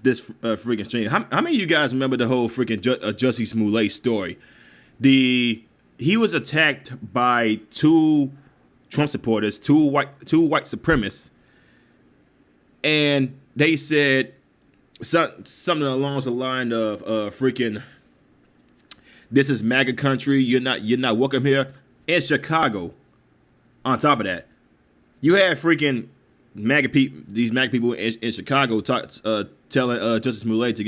this freaking stream. How many of you guys remember the whole freaking Jussie Smollett story? He was attacked by two Trump supporters, two white supremacists, and they said something along the line of freaking, "This is MAGA country. You're not welcome here." In Chicago, on top of that, you had freaking these MAGA people in Chicago telling Jussie Smollett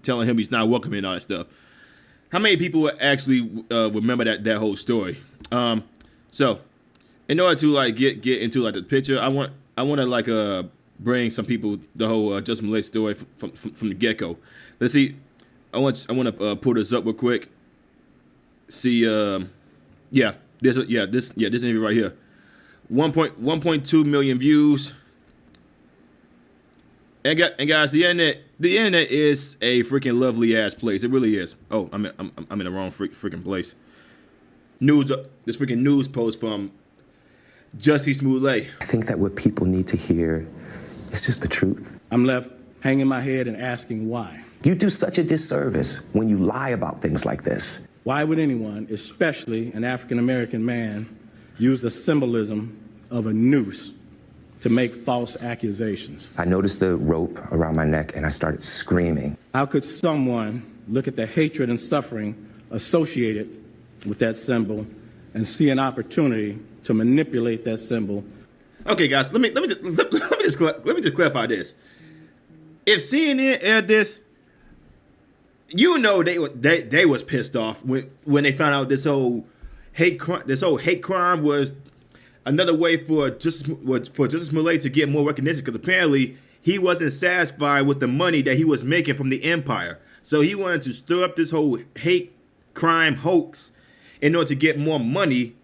telling him he's not welcome and all that stuff. How many people actually remember that whole story? So, in order to like get into like the picture, I want to like bring some people the whole Jussie Smollett story from the get go. Let's see. I want to pull this up real quick. See, this interview right here. 1.2 million views. And guys, the internet is a freaking lovely ass place. It really is. Oh, I'm in the wrong freaking place. This freaking news post from Jussie Smollett. I think that what people need to hear is just the truth. I'm left hanging my head and asking why. You do such a disservice when you lie about things like this. Why would anyone, especially an African-American man, use the symbolism of a noose to make false accusations? I noticed the rope around my neck and I started screaming. How could someone look at the hatred and suffering associated with that symbol and see an opportunity to manipulate that symbol? Okay, guys, let me just clarify this. If CNN aired this, you know they was pissed off when they found out this whole hate crime was another way for Jussie Smollett to get more recognition, because apparently he wasn't satisfied with the money that he was making from the empire. So he wanted to stir up this whole hate crime hoax in order to get more money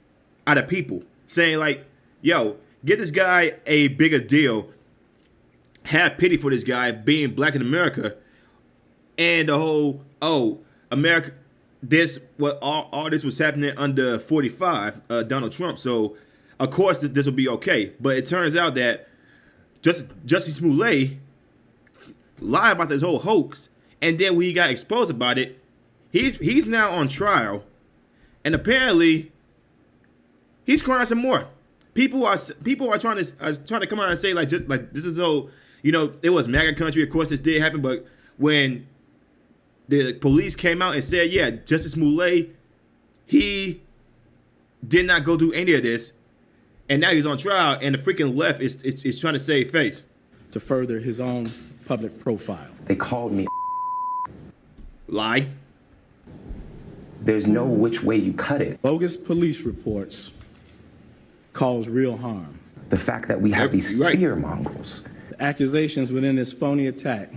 out of people, saying like, yo, get this guy a bigger deal, have pity for this guy being black in America, and the whole, America, all this was happening under 45, Donald Trump. So of course this will be okay. But it turns out that Jussie Smollett lied about this whole hoax, and then when he got exposed about it, he's now on trial, and apparently he's crying some more. People are trying to come out and say like this is so, it was MAGA country. Of course this did happen, but when the police came out and said, yeah, Jussie Smollett, he did not go through any of this, and now he's on trial, and the freaking left is trying to save face to further his own public profile. They called me lie. There's no which way you cut it. Bogus police reports cause real harm. The fact that we have these fear mongers. The accusations within this phony attack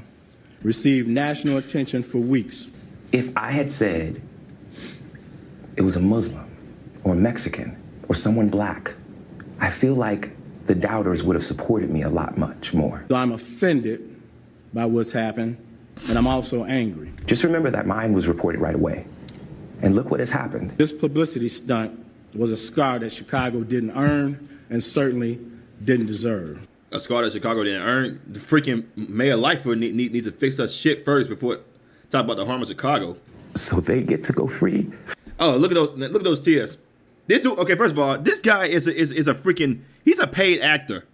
received national attention for weeks. If I had said it was a Muslim or Mexican or someone black, I feel like the doubters would have supported me a lot much more. So I'm offended by what's happened, and I'm also angry. Just remember that mine was reported right away. And look what has happened. This publicity stunt was a scar that Chicago didn't earn and certainly didn't deserve. A scar that Chicago didn't earn. The freaking Mayor Lightfoot needs to fix that shit first before talk about the harm of Chicago. So they get to go free. Oh, look at those tears. This dude, okay, first of all, this guy is a freaking, he's a paid actor.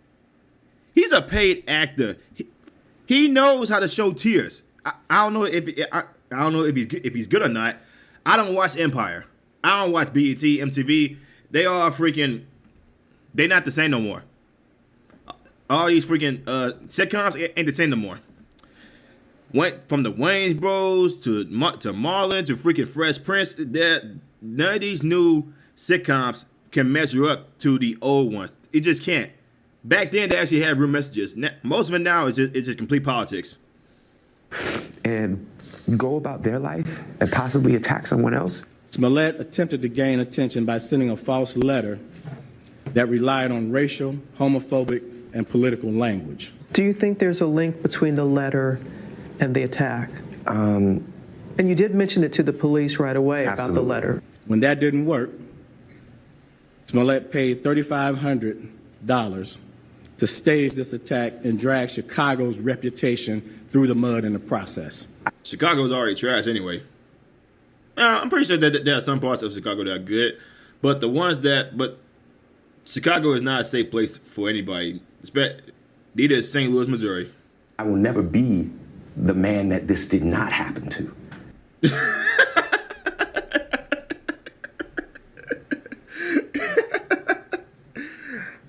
He's a paid actor. He knows how to show tears. I don't know if he's good or not. I don't watch Empire. I don't watch BET, MTV. They all freaking, they not the same no more. All these freaking sitcoms ain't the same no more. Went from the Wayans Bros to Marlon to freaking Fresh Prince. None of these new sitcoms can measure up to the old ones. It just can't. Back then, they actually had real messages. Most of it now is just complete politics. And go about their life and possibly attack someone else? Smollett attempted to gain attention by sending a false letter that relied on racial, homophobic, and political language. Do you think there's a link between the letter and the attack? And you did mention it to the police right away about the letter. When that didn't work, Smollett paid $3,500 to stage this attack and drag Chicago's reputation through the mud in the process. Chicago's already trash anyway. I'm pretty sure that there are some parts of Chicago that are good, but Chicago is not a safe place for anybody. Neither is St. Louis, Missouri. I will never be the man that this did not happen to.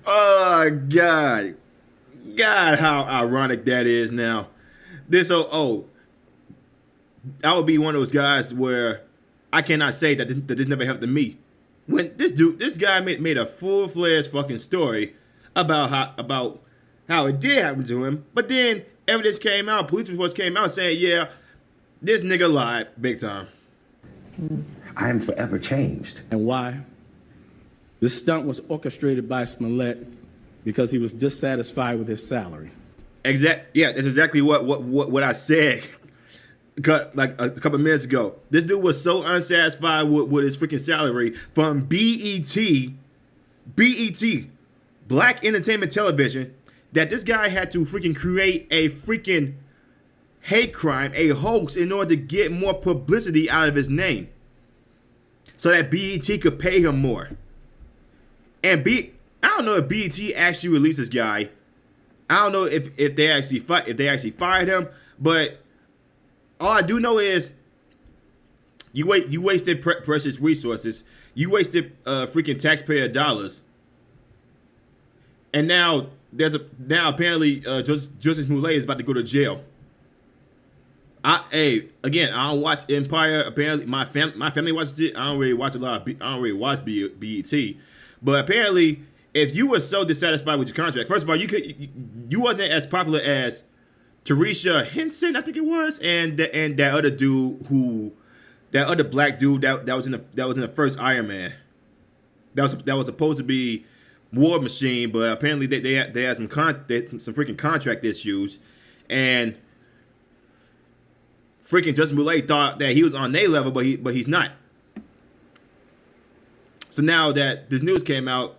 Oh, God. God, how ironic that is now. I would be one of those guys where I cannot say that this never happened to me. When this guy made a full-fledged fucking story about how it did happen to him, but then evidence came out, police reports came out saying, yeah, this nigga lied big time. I am forever changed. And why? This stunt was orchestrated by Smollett because he was dissatisfied with his salary. Yeah, that's exactly what I said like a couple minutes ago. This dude was so unsatisfied with his freaking salary from BET, Black Entertainment Television, that this guy had to freaking create a freaking hate crime, a hoax, in order to get more publicity out of his name, so that BET could pay him more. And I don't know if BET actually released this guy. I don't know if they actually fired him, but all I do know is you wasted precious resources. You wasted freaking taxpayer dollars. And now apparently Jussie Smollett is about to go to jail. I don't watch Empire. Apparently my family watches it. I don't really watch BET. But apparently, if you were so dissatisfied with your contract, first of all, you wasn't as popular as Teresa Henson, I think it was, and that other dude that other black dude that was in the first Iron Man. That was supposed to be War Machine, but apparently they had some freaking contract issues, and freaking Jussie Smollett thought that he was on their level, but he's not. So now that this news came out,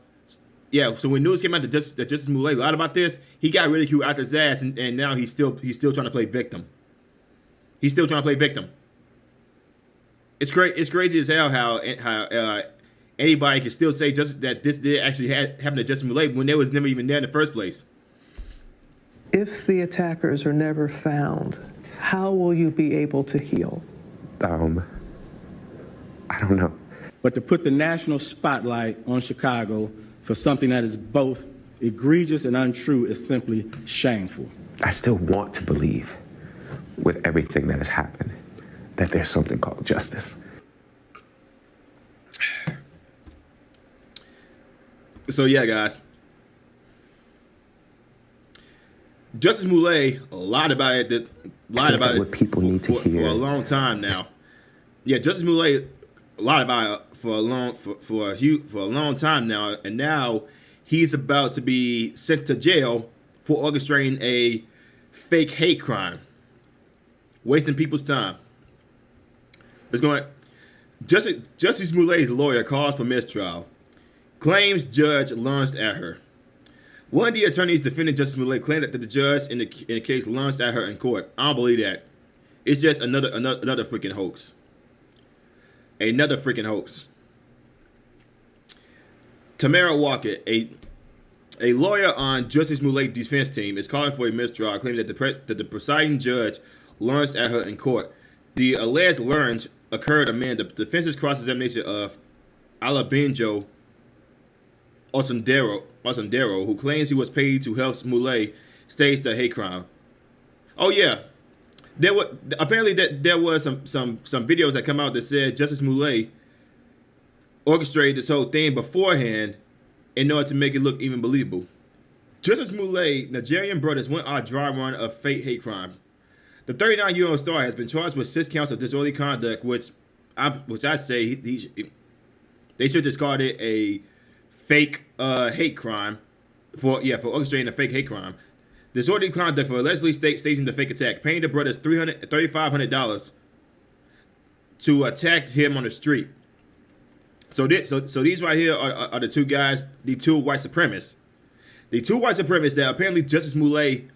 so when news came out that Jussie Smollett lied about this, he got ridiculed out his ass, and now he's still trying to play victim. He's still trying to play victim. It's crazy as hell how anybody can still say that this did actually happen to Jussie Smollett when they was never even there in the first place. If the attackers are never found, how will you be able to heal? I don't know. But to put the national spotlight on Chicago for something that is both egregious and untrue is simply shameful. I still want to believe, with everything that has happened, that there's something called justice. So yeah, guys, Jussie Smollett lied about it What people need to hear for a long time now. Yeah, Jussie Smollett lied about it for a long time now, and now he's about to be sent to jail for orchestrating a fake hate crime, wasting people's time. Jussie Smollett's lawyer calls for mistrial, claims judge lunged at her. One of the attorneys defending Jussie Smollett claimed that the judge in the case lunged at her in court. I don't believe that. It's just another freaking hoax. Another freaking hoax. Tamara Walker, a lawyer on Jussie Smollett's defense team, is calling for a mistrial, claiming that the presiding judge lunged at her in court. The alleged lunge occurred amid the defense's cross-examination of Alabenjo Osundero, who claims he was paid to help Smollett stage the hate crime. Oh yeah, there was some videos that come out that said Jussie Smollett orchestrated this whole thing beforehand in order to make it look even believable. Jussie Smollett, Nigerian brothers went on a dry run of fake hate crime. The 39-year-old star has been charged with 6 counts of disorderly conduct, which I say they should just call it a fake hate crime for orchestrating a fake hate crime. Disorderly conduct for allegedly staging the fake attack, paying the brothers $3,500 to attack him on the street. So these right here are the two guys, the two white supremacists. The two white supremacists that apparently Jussie Smollett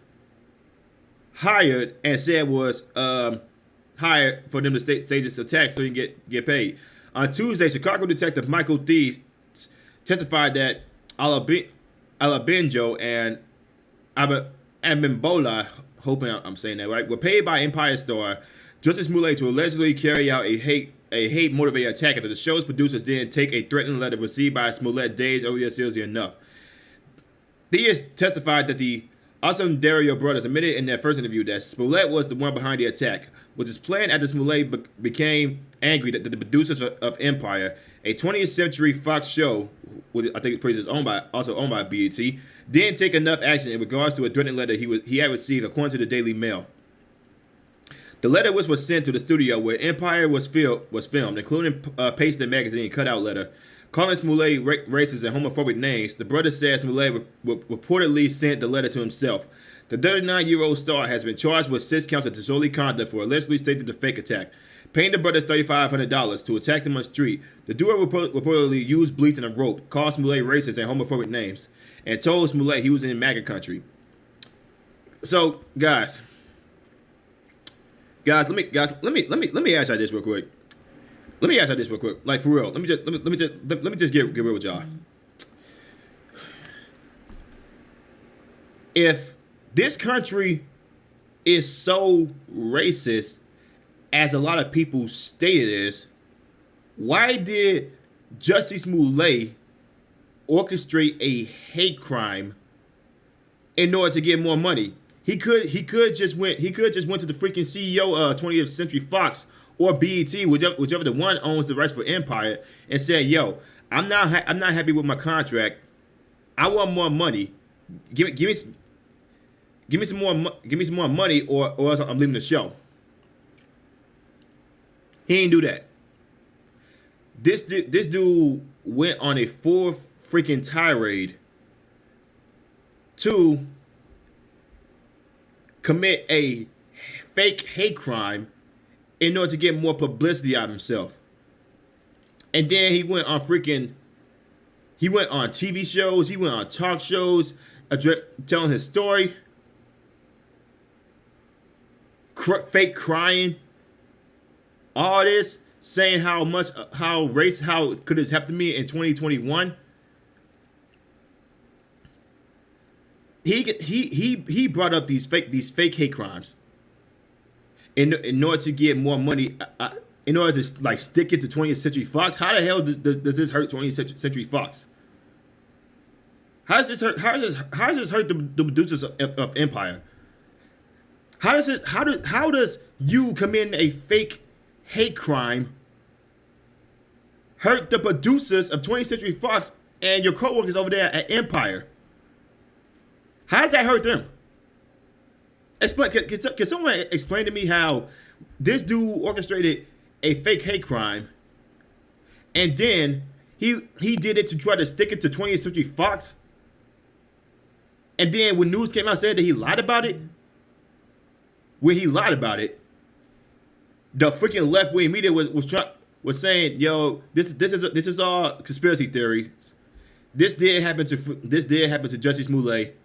hired and said was hired for them to stage this attack so he can get paid. On Tuesday, Chicago detective Michael Thies testified that Alabenjo and Abimbola, hoping I'm saying that right, were paid by Empire Star Jussie Smollett to allegedly carry out a hate motivated attack after the show's producers didn't take a threatening letter received by Smollett days earlier seriously enough. Thies testified that the Awesome Dario brothers admitted in their first interview that Smollett was the one behind the attack, which was planned after Smollett became angry that the producers of Empire, a 20th Century Fox show, which I think it's owned by BET, didn't take enough action in regards to a threatening letter he had received, according to the Daily Mail. The letter, which was sent to the studio where Empire was filmed, including pasted magazine cutout letter, calling Smollett racist and homophobic names. The brother said Smollett reportedly sent the letter to himself. The 39-year-old star has been charged with 6 counts of disorderly conduct for allegedly staging the fake attack, paying the brothers $3,500 to attack them on the street. The duo reportedly used bleach and a rope, called Smollett racist and homophobic names, and told Smollett he was in MAGA country. So, guys, let me ask y'all this real quick. Like, for real. Let me just get real with y'all. If this country is so racist as a lot of people state it is, why did Jussie Smollett orchestrate a hate crime in order to get more money? He could just went to the freaking CEO of 20th Century Fox or BET, whichever the one owns the rights for Empire, and said, "Yo, I'm not happy with my contract. I want more money. Give me some more money, or else I'm leaving the show." He ain't do that. This dude went on a full freaking tirade to commit a fake hate crime in order to get more publicity out of himself. And then he went on TV shows, he went on talk shows, telling his story, fake crying, all this, saying how could this happen to me in 2021. He brought up these fake hate crimes in order to get more money, in order to like stick it to 20th Century Fox. How the hell does this hurt 20th Century Fox? How does this hurt the producers of Empire? How does you committing a fake hate crime hurt the producers of 20th Century Fox and your coworkers over there at Empire? How does that hurt them? Explain. Can someone explain to me how this dude orchestrated a fake hate crime, and then he did it to try to stick it to 20th Century Fox, and then when news came out said that he lied about it, the freaking left wing media was saying, "Yo, this is all conspiracy theories. This did happen to Jussie Smollett.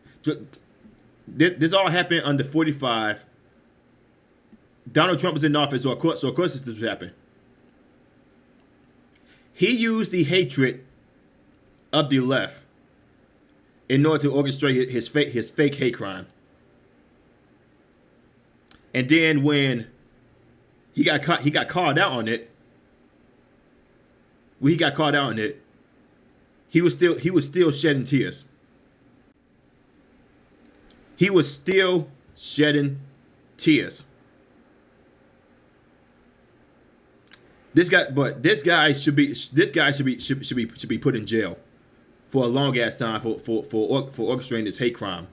This all happened under 45. Donald Trump was in office, so of course this would happen." He used the hatred of the left in order to orchestrate his fake hate crime. And then when he got called out on it. He was still shedding tears. He was still shedding tears. This guy should be put in jail for a long ass time for orchestrating this hate crime.